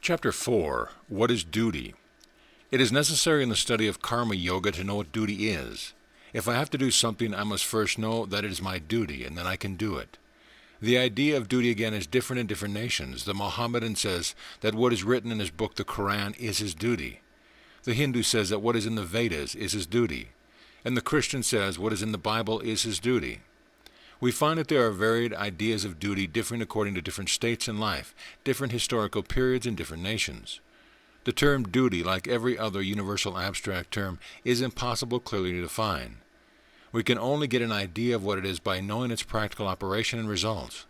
Chapter 4. What is duty? It is necessary in the study of karma yoga to know what duty is. If I have to do something, I must first know that it is my duty, and then I can do it. The idea of duty again is different in different nations. The Mohammedan says that what is written in his book, the Quran, is his duty. The Hindu says that what is in the Vedas is his duty. And the Christian says what is in the Bible is his duty. We find that there are varied ideas of duty differing according to different states in life, different historical periods, and different nations. The term duty, like every other universal abstract term, is impossible clearly to define. We can only get an idea of what it is by knowing its practical operation and results.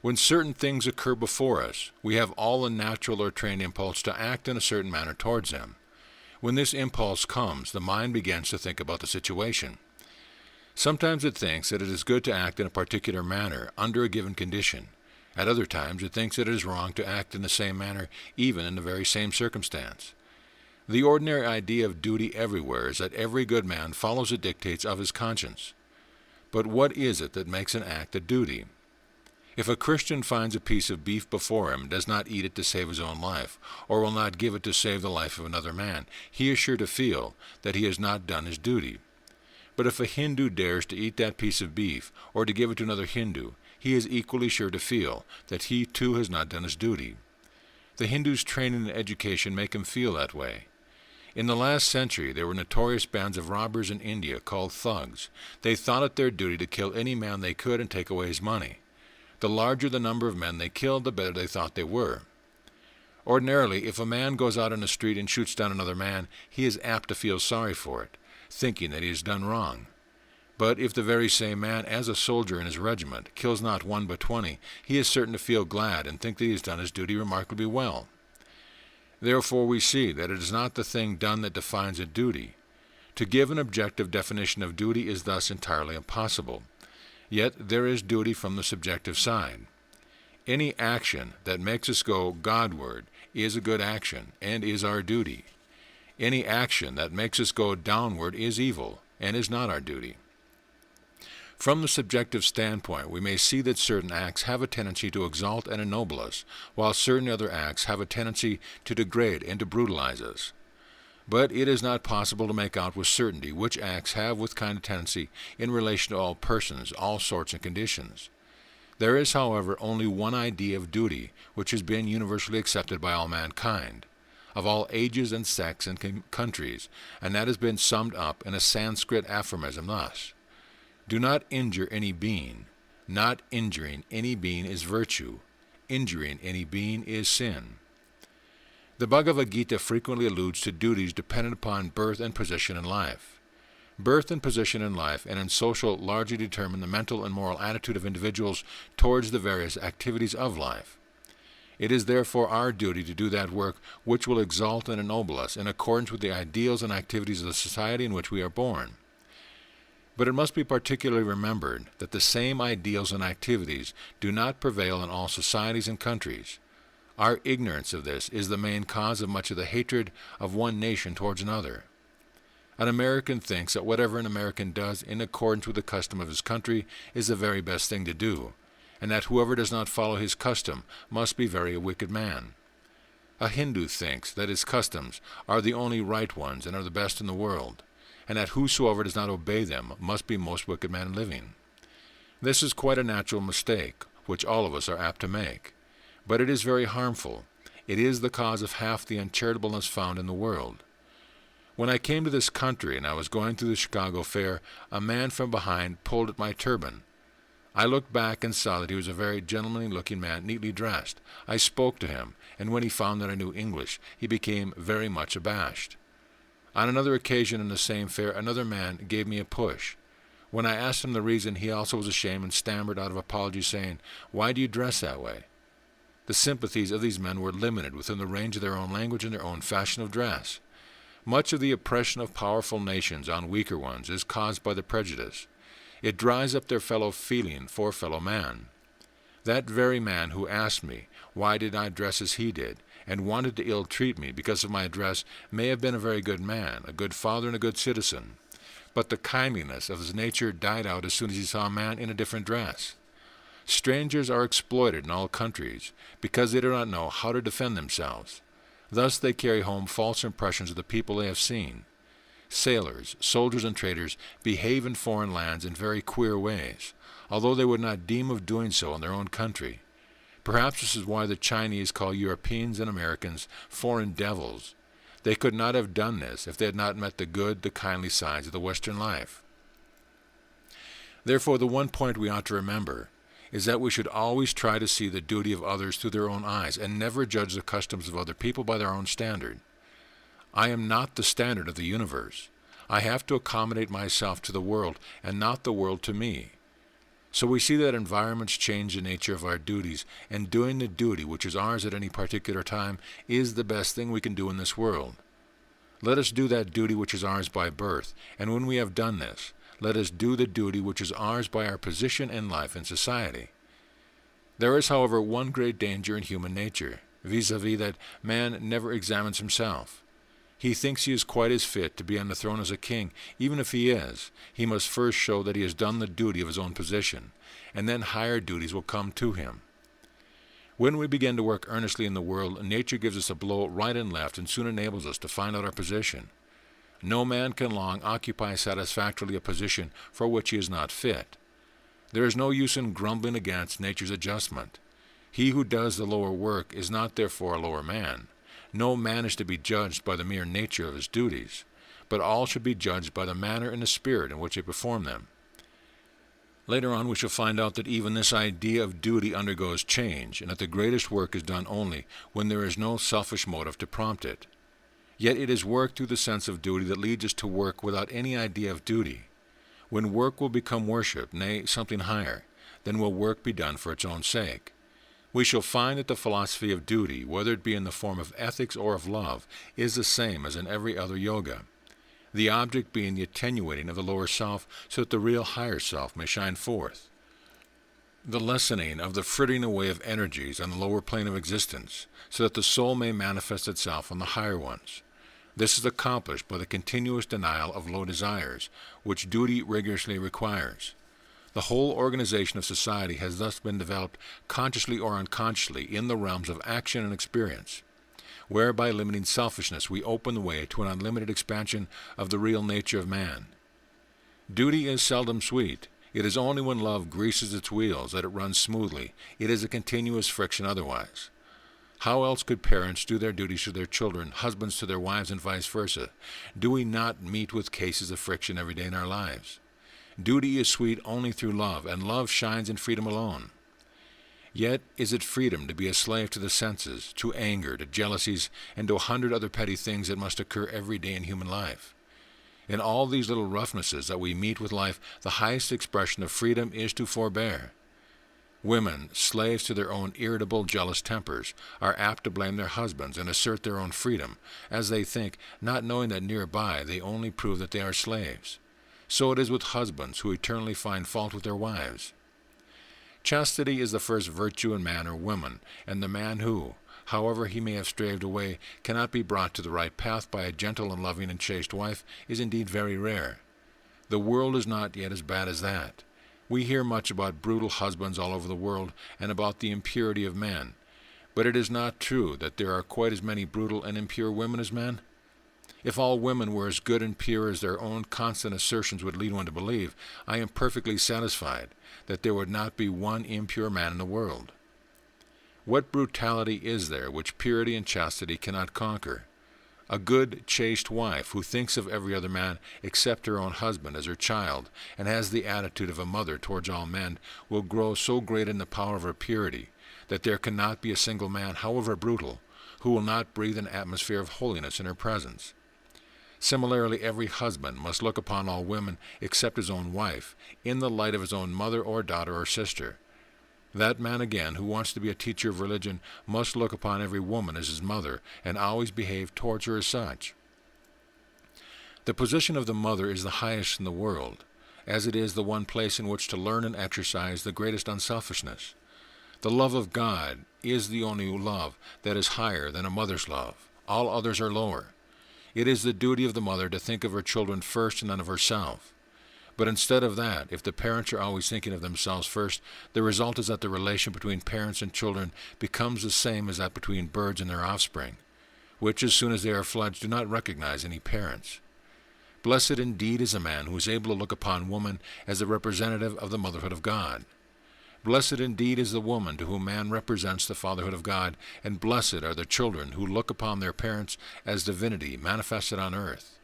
When certain things occur before us, we have all the natural or trained impulse to act in a certain manner towards them. When this impulse comes, the mind begins to think about the situation. Sometimes it thinks that it is good to act in a particular manner under a given condition. At other times it thinks that it is wrong to act in the same manner even in the very same circumstance. The ordinary idea of duty everywhere is that every good man follows the dictates of his conscience. But what is it that makes an act a duty? If a Christian finds a piece of beef before him and does not eat it to save his own life, or will not give it to save the life of another man, he is sure to feel that he has not done his duty. But if a Hindu dares to eat that piece of beef, or to give it to another Hindu, he is equally sure to feel that he too has not done his duty. The Hindu's training and education make him feel that way. In the last century, there were notorious bands of robbers in India called thugs. They thought it their duty to kill any man they could and take away his money. The larger the number of men they killed, the better they thought they were. Ordinarily, if a man goes out on the street and shoots down another man, he is apt to feel sorry for it, thinking that he has done wrong. But if the very same man, as a soldier in his regiment, kills not one but 20, he is certain to feel glad and think that he has done his duty remarkably well. Therefore we see that it is not the thing done that defines a duty. To give an objective definition of duty is thus entirely impossible. Yet there is duty from the subjective side. Any action that makes us go Godward is a good action and is our duty. Any action that makes us go downward is evil and is not our duty. From the subjective standpoint, we may see that certain acts have a tendency to exalt and ennoble us, while certain other acts have a tendency to degrade and to brutalize us. But it is not possible to make out with certainty which acts have what kind of tendency in relation to all persons, all sorts and conditions. There is, however, only one idea of duty which has been universally accepted by all mankind, of all ages and sects and countries, and that has been summed up in a Sanskrit aphorism thus: do not injure any being. Not injuring any being is virtue. Injuring any being is sin. The Bhagavad Gita frequently alludes to duties dependent upon birth and position in life. Birth and position in life and in social largely determine the mental and moral attitude of individuals towards the various activities of life. It is therefore our duty to do that work which will exalt and ennoble us in accordance with the ideals and activities of the society in which we are born. But it must be particularly remembered that the same ideals and activities do not prevail in all societies and countries. Our ignorance of this is the main cause of much of the hatred of one nation towards another. An American thinks that whatever an American does in accordance with the custom of his country is the very best thing to do, and that whoever does not follow his custom must be very a wicked man. A Hindu thinks that his customs are the only right ones and are the best in the world, and that whosoever does not obey them must be most wicked man living. This is quite a natural mistake, which all of us are apt to make. But it is very harmful. It is the cause of half the uncharitableness found in the world. When I came to this country and I was going through the Chicago Fair, a man from behind pulled at my turban. I looked back and saw that he was a very gentlemanly-looking man, neatly dressed. I spoke to him, and when he found that I knew English, he became very much abashed. On another occasion in the same fair, another man gave me a push. When I asked him the reason, he also was ashamed and stammered out of apology, saying, "Why do you dress that way?" The sympathies of these men were limited within the range of their own language and their own fashion of dress. Much of the oppression of powerful nations on weaker ones is caused by the prejudice. It dries up their fellow feeling for fellow man. That very man who asked me why did I dress as he did, and wanted to ill-treat me because of my dress, may have been a very good man, a good father and a good citizen. But the kindliness of his nature died out as soon as he saw a man in a different dress. Strangers are exploited in all countries because they do not know how to defend themselves. Thus they carry home false impressions of the people they have seen. Sailors, soldiers, and traders behave in foreign lands in very queer ways, although they would not deem of doing so in their own country. Perhaps this is why the Chinese call Europeans and Americans foreign devils. They could not have done this if they had not met the good, the kindly sides of the Western life. Therefore, the one point we ought to remember is that we should always try to see the duty of others through their own eyes, and never judge the customs of other people by their own standard. I am not the standard of the universe. I have to accommodate myself to the world, and not the world to me. So we see that environments change the nature of our duties, and doing the duty which is ours at any particular time is the best thing we can do in this world. Let us do that duty which is ours by birth, and when we have done this, let us do the duty which is ours by our position in life and society. There is, however, one great danger in human nature, vis-a-vis that man never examines himself. He thinks he is quite as fit to be on the throne as a king. Even if he is, he must first show that he has done the duty of his own position, and then higher duties will come to him. When we begin to work earnestly in the world, nature gives us a blow right and left and soon enables us to find out our position. No man can long occupy satisfactorily a position for which he is not fit. There is no use in grumbling against nature's adjustment. He who does the lower work is not therefore a lower man. No man is to be judged by the mere nature of his duties, but all should be judged by the manner and the spirit in which they perform them. Later on we shall find out that even this idea of duty undergoes change, and that the greatest work is done only when there is no selfish motive to prompt it. Yet it is work through the sense of duty that leads us to work without any idea of duty. When work will become worship, nay, something higher, then will work be done for its own sake. We shall find that the philosophy of duty, whether it be in the form of ethics or of love, is the same as in every other yoga, the object being the attenuating of the lower self so that the real higher self may shine forth, the lessening of the frittering away of energies on the lower plane of existence so that the soul may manifest itself on the higher ones. This is accomplished by the continuous denial of low desires, which duty rigorously requires. The whole organization of society has thus been developed consciously or unconsciously in the realms of action and experience, where by limiting selfishness we open the way to an unlimited expansion of the real nature of man. Duty is seldom sweet. It is only when love greases its wheels that it runs smoothly. It is a continuous friction otherwise. How else could parents do their duties to their children, husbands to their wives, and vice versa? Do we not meet with cases of friction every day in our lives? Duty is sweet only through love, and love shines in freedom alone. Yet is it freedom to be a slave to the senses, to anger, to jealousies, and to 100 other petty things that must occur every day in human life. In all these little roughnesses that we meet with life, the highest expression of freedom is to forbear. Women, slaves to their own irritable, jealous tempers, are apt to blame their husbands and assert their own freedom, as they think, not knowing that nearby they only prove that they are slaves. So it is with husbands who eternally find fault with their wives. Chastity is the first virtue in man or woman, and the man who, however he may have strayed away, cannot be brought to the right path by a gentle and loving and chaste wife is indeed very rare. The world is not yet as bad as that. We hear much about brutal husbands all over the world and about the impurity of men, but it is not true that there are quite as many brutal and impure women as men. If all women were as good and pure as their own constant assertions would lead one to believe, I am perfectly satisfied that there would not be one impure man in the world. What brutality is there which purity and chastity cannot conquer? A good, chaste wife who thinks of every other man except her own husband as her child, and has the attitude of a mother towards all men, will grow so great in the power of her purity that there cannot be a single man, however brutal, who will not breathe an atmosphere of holiness in her presence. Similarly, every husband must look upon all women, except his own wife, in the light of his own mother or daughter or sister. That man again, who wants to be a teacher of religion, must look upon every woman as his mother, and always behave towards her as such. The position of the mother is the highest in the world, as it is the one place in which to learn and exercise the greatest unselfishness. The love of God is the only love that is higher than a mother's love. All others are lower. It is the duty of the mother to think of her children first and then of herself. But instead of that, if the parents are always thinking of themselves first, the result is that the relation between parents and children becomes the same as that between birds and their offspring, which as soon as they are fledged do not recognize any parents. Blessed indeed is a man who is able to look upon woman as the representative of the motherhood of God. Blessed indeed is the woman to whom man represents the fatherhood of God, and blessed are the children who look upon their parents as divinity manifested on earth.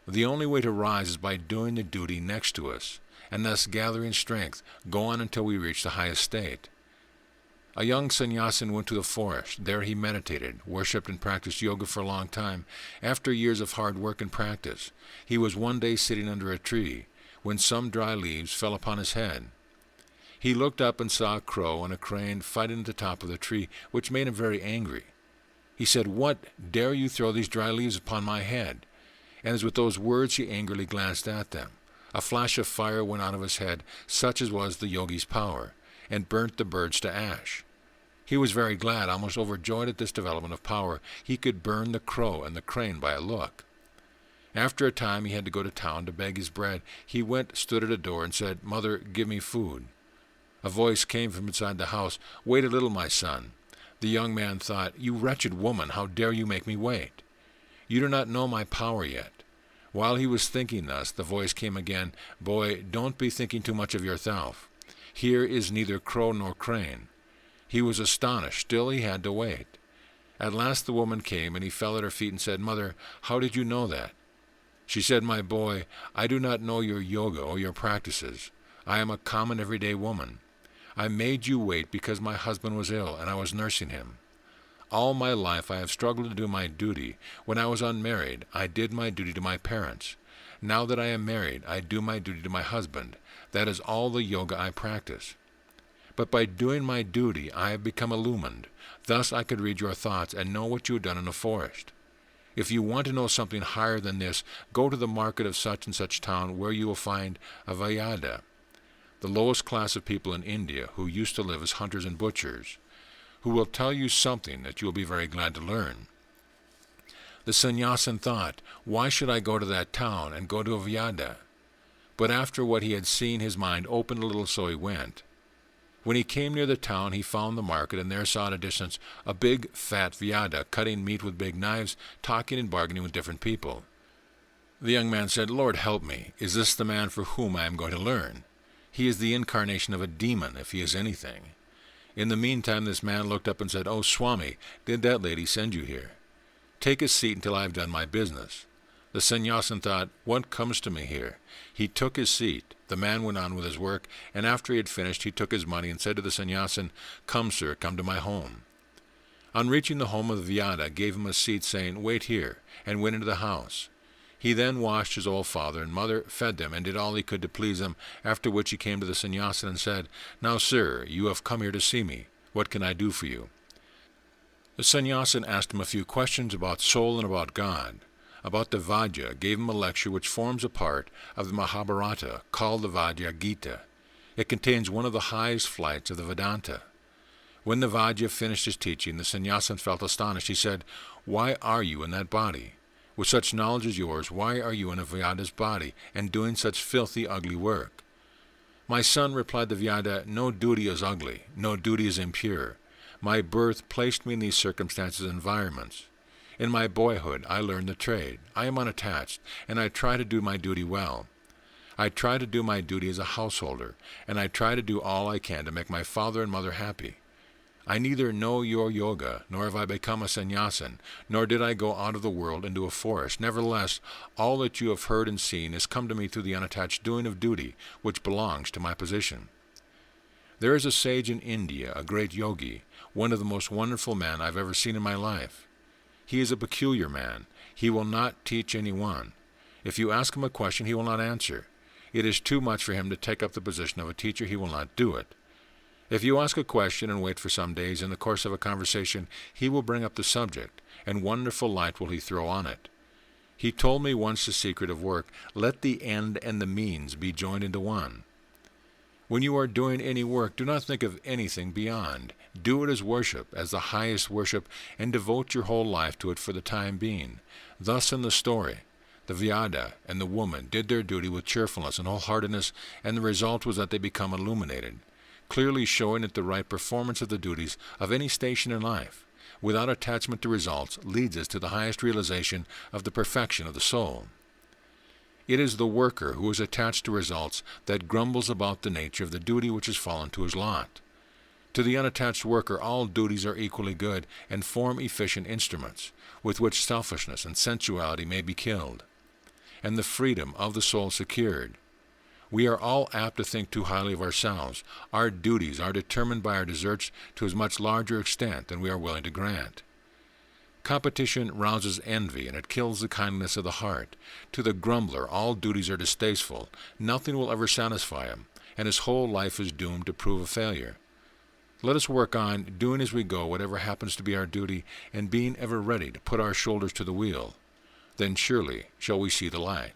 The only way to rise is by doing the duty next to us, and thus gathering strength, go on until we reach the highest state. A young sannyasin went to the forest. There he meditated, worshipped, and practiced yoga for a long time. After years of hard work and practice, he was one day sitting under a tree, when some dry leaves fell upon his head. He looked up and saw a crow and a crane fighting at the top of the tree, which made him very angry. He said, "What, dare you throw these dry leaves upon my head?" And as with those words he angrily glanced at them, a flash of fire went out of his head, such as was the yogi's power, and burnt the birds to ash. He was very glad, almost overjoyed at this development of power. He could burn the crow and the crane by a look. After a time he had to go to town to beg his bread. He went, stood at a door, and said, "Mother, give me food." A voice came from inside the house, "Wait a little, my son." The young man thought, "You wretched woman, how dare you make me wait? You do not know my power yet." While he was thinking thus, the voice came again, "Boy, don't be thinking too much of yourself. Here is neither crow nor crane." He was astonished. Still he had to wait. At last the woman came, and he fell at her feet and said, "Mother, how did you know that?" She said, "My boy, I do not know your yoga or your practices. I am a common everyday woman. I made you wait because my husband was ill, and I was nursing him. All my life I have struggled to do my duty. When I was unmarried, I did my duty to my parents. Now that I am married, I do my duty to my husband. That is all the yoga I practice. But by doing my duty, I have become illumined. Thus I could read your thoughts and know what you have done in the forest. If you want to know something higher than this, go to the market of such and such town, where you will find a Vyada, the lowest class of people in India, who used to live as hunters and butchers, who will tell you something that you will be very glad to learn." The sannyasin thought, "Why should I go to that town and go to a Vyada?" But after what he had seen, his mind opened a little, so he went. When he came near the town, he found the market, and there saw at a distance a big, fat Vyada cutting meat with big knives, talking and bargaining with different people. The young man said, "Lord, help me. Is this the man for whom I am going to learn? He is the incarnation of a demon, if he is anything." In the meantime, this man looked up and said, "Oh, Swami, did that lady send you here? Take a seat until I have done my business." The sannyasin thought, "What comes to me here?" He took his seat. The man went on with his work, and after he had finished, he took his money and said to the sannyasin, "Come, sir, come to my home." On reaching the home of the Vyada, gave him a seat, saying, "Wait here," and went into the house. He then washed his old father and mother, fed them, and did all he could to please them, after which he came to the sannyasin and said, "Now, sir, you have come here to see me. What can I do for you?" The sannyasin asked him a few questions about soul and about God. About the Vajja, gave him a lecture which forms a part of the Mahabharata, called the Vajja Gita. It contains one of the highest flights of the Vedanta. When the Vajja finished his teaching, the sannyasin felt astonished. He said, "Why are you in that body? With such knowledge as yours, why are you in a Vyada's body, and doing such filthy, ugly work?" "My son," replied the Vyada, "no duty is ugly, no duty is impure. My birth placed me in these circumstances and environments. In my boyhood, I learned the trade. I am unattached, and I try to do my duty well. I try to do my duty as a householder, and I try to do all I can to make my father and mother happy. I neither know your yoga, nor have I become a sannyasin, nor did I go out of the world into a forest. Nevertheless, all that you have heard and seen has come to me through the unattached doing of duty, which belongs to my position. There is a sage in India, a great yogi, one of the most wonderful men I have ever seen in my life. He is a peculiar man. He will not teach anyone. If you ask him a question, he will not answer. It is too much for him to take up the position of a teacher. He will not do it. If you ask a question and wait for some days, in the course of a conversation, he will bring up the subject, and wonderful light will he throw on it. He told me once the secret of work: let the end and the means be joined into one. When you are doing any work, do not think of anything beyond. Do it as worship, as the highest worship, and devote your whole life to it for the time being. Thus in the story, The Vyada and the woman did their duty with cheerfulness and wholeheartedness, and the result was that they become illuminated, clearly showing that the right performance of the duties of any station in life, without attachment to results, leads us to the highest realization of the perfection of the soul. It is the worker who is attached to results that grumbles about the nature of the duty which has fallen to his lot. To the unattached worker, all duties are equally good and form efficient instruments, with which selfishness and sensuality may be killed, and the freedom of the soul secured. We are all apt to think too highly of ourselves. Our duties are determined by our deserts to a much larger extent than we are willing to grant. Competition rouses envy, and it kills the kindliness of the heart. To the grumbler, all duties are distasteful. Nothing will ever satisfy him, and his whole life is doomed to prove a failure. Let us work on, doing as we go whatever happens to be our duty, and being ever ready to put our shoulders to the wheel. Then surely shall we see the light.